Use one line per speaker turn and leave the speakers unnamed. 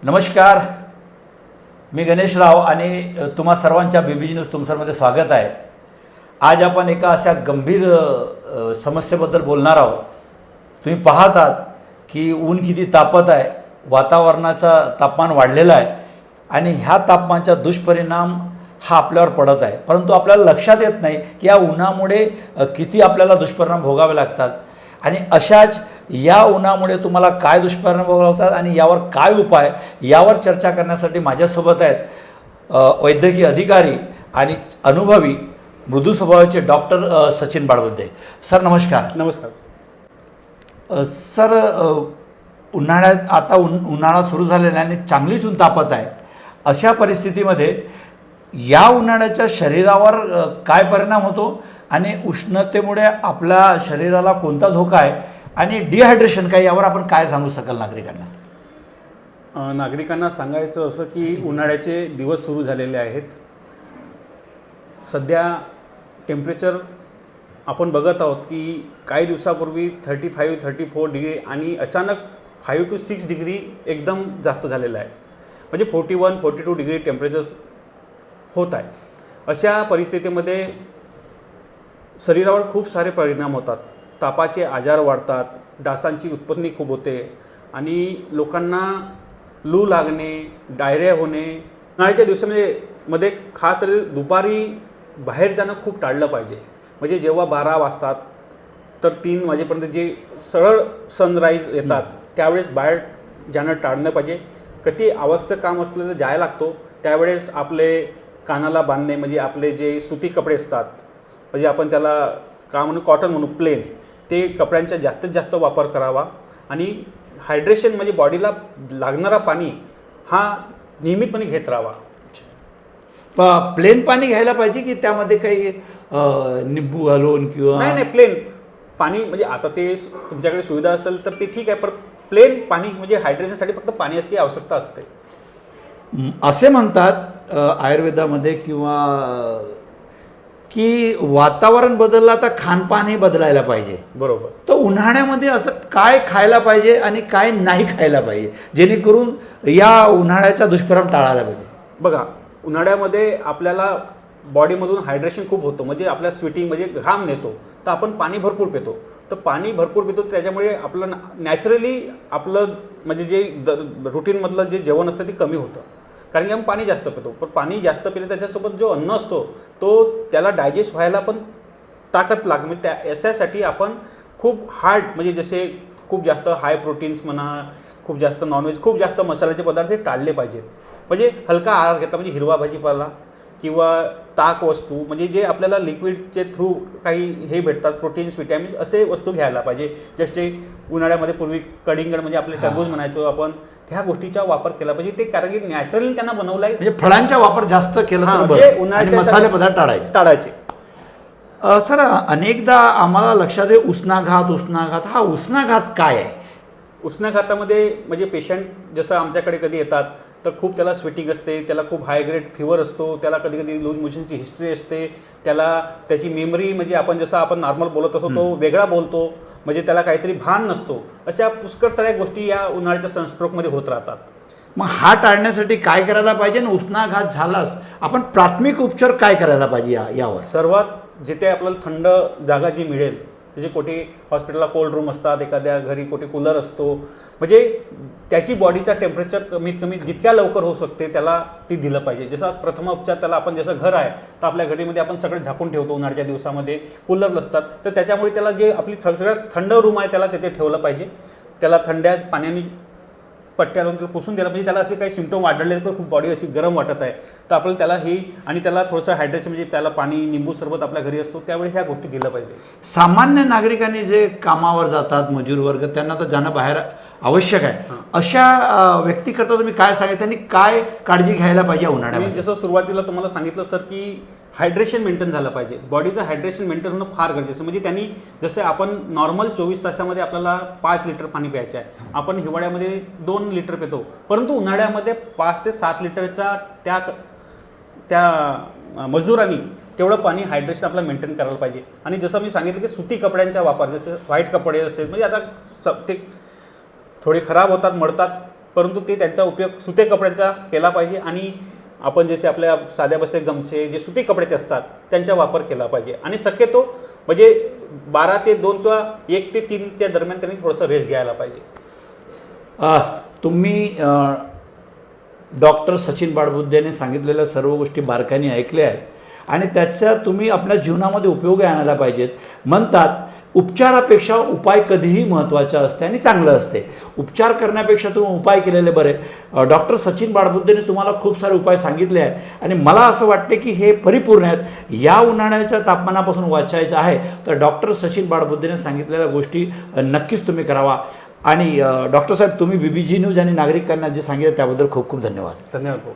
नमस्कार, मी गणेश राव आणि तुम्हा सर्वांच्या बीबीजी न्यूज तुमसरमध्ये स्वागत आहे. आज आपण एका अशा गंभीर समस्येबद्दल बोलणार आहोत. तुम्ही पाहत आहात की ऊन किती तापत आहे, वातावरणाचा तापमान वाढलेलं आहे आणि ह्या तापमानाचा दुष्परिणाम हा आपल्यावर पडत आहे. परंतु आपल्याला लक्षात येत नाही की या उन्हामुळे किती आपल्याला दुष्परिणाम भोगावे लागतात आणि अशाच या उन्हामुळे तुम्हाला काय दुष्परिणाम भोगावे लागतात आणि यावर काय उपाय, यावर चर्चा करण्यासाठी माझ्यासोबत आहेत वैद्यकीय अधिकारी आणि अनुभवी मृदू स्वभावाचे डॉक्टर सचिन बाळबुद्धे. सर नमस्कार.
नमस्कार.
सर, उन्हाळ्यात आता उन्हाळा सुरू झालेला आहे आणि चांगलीच ऊन तापत आहे. अशा परिस्थितीमध्ये या उन्हाळ्याच्या शरीरावर काय परिणाम होतो आणि उष्णतेमुळे आपल्या शरीराला कोणता धोका आहे आणि डिहायड्रेशन काय, यावर आपण काय सांगू शकाल नागरिकांना?
नागरिकांना सांगायचं असं की उन्हाळ्याचे दिवस सुरू झालेले आहेत. सध्या टेम्परेचर आपण बघत आहोत की काही दिवसापूर्वी 35-34 डिग्री आणि अचानक 5 to 6 डिग्री एकदम जास्त झालेलं आहे. म्हणजे 41-42 डिग्री टेम्परेचर होत आहे. अशा परिस्थितीमध्ये शरीरावर खूप सारे परिणाम होतात. तापाचे आजार वाढतात, डासांची उत्पत्ती खूप होते आणि लोकांना लू लागणे, डायरिया होणे. उन्हाळ्याच्या दिवसामध्ये तरी दुपारी बाहेर जाणं खूप टाळलं पाहिजे. म्हणजे जेव्हा 12 वाजतात तर 3 वाजेपर्यंत जे सरळ सनराईज येतात त्यावेळेस बाहेर जाणं टाळलं पाहिजे. कधी आवश्यक काम असलं तर जायला लागतो, त्यावेळेस आपले कानाला बांधणे म्हणजे आपले जे सुती कपडे असतात, म्हणजे आपण त्याला का म्हणू, कॉटन म्हणू, प्लेन, ते कपड्यांचा जास्तीत जास्त वापर करावा. आणि हायड्रेशन म्हणजे बॉडीला लागणारा पाणी हा नियमितपणे घेत राहावा.
प्लेन पाणी घ्यायला पाहिजे की त्यामध्ये काही निंबू घालून किंवा
नाही, प्लेन पाणी. म्हणजे आता ते तुमच्याकडे सुविधा असेल तर ते ठीक आहे, पण प्लेन पाणी म्हणजे हायड्रेशनसाठी फक्त पाण्याची आवश्यकता असते.
असे म्हणतात आयुर्वेदामध्ये किंवा की वातावरण बदललं तर खानपानही बदलायला पाहिजे.
बरोबर.
तर उन्हाळ्यामध्ये असं काय खायला पाहिजे आणि काय नाही खायला पाहिजे जेणेकरून या उन्हाळ्याचा दुष्परिणाम टाळायला पाहिजे?
बघा, उन्हाळ्यामध्ये आपल्याला बॉडीमधून हायड्रेशन खूप होतं, म्हणजे आपल्या स्वेटिंग म्हणजे घाम नेतो, तर आपण पाणी भरपूर पितो. तर पाणी भरपूर पितो त्याच्यामुळे आपलं नॅचरली आपलं म्हणजे जे रुटीनमधलं जे जेवण असतं ते कमी होतं, कारण की आपण पाणी जास्त पितो. पण पाणी जास्त पिलं त्याच्यासोबत जो अन्न असतो तो त्याला डायजेस्ट व्हायला पण ताकद लागते. म्हणजे त्या याच्यासाठी आपण खूप हार्ड म्हणजे जसे खूप जास्त हाय प्रोटीन्स म्हणा, खूप जास्त नॉनव्हेज, खूप जास्त मसाल्याचे पदार्थ हे टाळले पाहिजेत. म्हणजे हलका आहार घेता, म्हणजे हिरवा भाजीपाला किंवा ताक वस्तू, म्हणजे जे आपल्याला लिक्विडचे थ्रू काही हे भेटतात, प्रोटीन्स, विटॅमिन्स, असे वस्तू घ्यायला पाहिजे. जसे उन्हाळ्यामध्ये पूर्वी कलिंगड म्हणजे आपले टरबूज म्हणायचो आपण, ह्या गोष्टीचा वापर केला पाहिजे. ते कारण की नॅचरली त्यांना बनवलं आहे.
म्हणजे फळांचा वापर जास्त केला
म्हणजे उन्हाळ्याचे
मसाले पदार्थ टाळायचे. सर, अनेकदा आम्हाला लक्षात आहे उष्णाघात. हा उष्णाघात काय आहे?
उष्णाघातामध्ये म्हणजे पेशंट जसं आमच्याकडे कधी येतात तर खूप त्याला स्वेटिंग असते, त्याला खूप हाय ग्रेड फिवर असतो, त्याला कधी कधी लूज मोशनची हिस्ट्री असते, त्याला त्याची मेमरी म्हणजे आपण जसं आपण नॉर्मल बोलत असतो तो वेगळा बोलतो, म्हणजे त्याला काहीतरी भान नसतो. अशा पुष्कळ साऱ्या गोष्टी या उन्हाळ्याच्या सनस्ट्रोकमध्ये होत राहतात.
मग हा टाळण्यासाठी काय करायला पाहिजे आणि उष्णाघात झालाच आपण प्राथमिक उपचार काय करायला पाहिजे यावर?
सर्वात जिथे आपल्याला थंड जागा जी मिळेल, म्हणजे कुठे हॉस्पिटलला कोल्ड रूम असतात, एखाद्या घरी कुठे कूलर असतो, म्हणजे त्याची बॉडीचा टेम्परेचर कमीत कमी जितक्या लवकर होऊ शकते त्याला ती दिलं पाहिजे. जसा प्रथम उपचार त्याला आपण जसं घर आहे तर आपल्या घरीमध्ये आपण सगळे झाकून ठेवतो, उन्हाळ्याच्या दिवसामध्ये कूलर नसतात तर त्याच्यामुळे त्याला जे आपली सगळ्यात थंड रूम आहे त्याला तिथे ठेवलं पाहिजे. त्याला थंड्या पाण्याने पट्ट्या लावून त्याला पुसून द्यायला पाहिजे. त्याला असे काही सिम्पटम वाढले तर खूप बॉडी अशी गरम वाटत आहे तर आपल्याला त्याला ही आणि त्याला थोडंसं हायड्रेशन म्हणजे त्याला पाणी, निंबू सरबत आपल्या घरी असतो त्यावेळी ह्या गोष्टी दिल्या पाहिजे.
सामान्य नागरिकांनी जे कामावर जातात, मजूर वर्ग, त्यांना तर जाणं बाहेर आवश्यक आहे. अशा व्यक्तीकरता तुम्ही काय सांगितलं, त्यांनी काय काळजी घ्यायला पाहिजे उन्हाळ्यामध्ये?
जसं सुरुवातीला तुम्हाला सांगितलं सर की हायड्रेशन मेंटेन झालं पाहिजे. बॉडीचं हायड्रेशन मेंटेन होणं फार गरजेचं. म्हणजे त्यांनी जसं आपण नॉर्मल 24 तासामध्ये आपल्याला 5 लिटर पाणी प्यायचं आहे, आपण हिवाळ्यामध्ये 2 लिटर पितो, परंतु उन्हाळ्यामध्ये 5 ते 7 लिटरचा त्या मजदूरांनी तेवढं पाणी हायड्रेशन आपल्याला मेंटेन करायला पाहिजे. आणि जसं मी सांगितलं की सुती कपड्यांचा वापर, जसं व्हाईट कपडे असेल, म्हणजे आता ते थोडे खराब होतात, मळतात, परंतु ते त्यांचा उपयोग सुते कपड्याचा केला पाहिजे आणि आपण जसे आपल्या साध्या बसते गमछे जे सुती कपड्याचे असतात त्यांचा वापर केला पाहिजे आणि शक्यतो म्हणजे 12 ते 2 किंवा 1 ते 3च्या दरम्यान त्यांनी थोडंसं रेस्ट घ्यायला पाहिजे.
तुम्ही डॉक्टर सचिन बाळबुद्धेने सांगितलेल्या सर्व गोष्टी बारकाईने ऐकल्या आहेत आणि त्याचा तुम्ही आपल्या जीवनामध्ये उपयोगी आणायला पाहिजेत. म्हणतात उपचारापेक्षा उपाय कधीही महत्त्वाचा असते आणि चांगलं असते. उपचार करण्यापेक्षा तुम्ही उपाय केलेले बरे. डॉक्टर सचिन बाळबुद्धेने तुम्हाला खूप सारे उपाय सांगितले आहे आणि मला असं वाटते की हे परिपूर्ण आहेत. या उन्हाळ्याच्या तापमानापासून वाचायचं आहे तर डॉक्टर सचिन बाळबुद्धेने सांगितलेल्या गोष्टी नक्कीच तुम्ही करावा. आणि डॉक्टर साहेब तुम्ही BBG न्यूज आणि नागरिकांना जे सांगितलं त्याबद्दल खूप खूप धन्यवाद.
धन्यवाद भाऊ.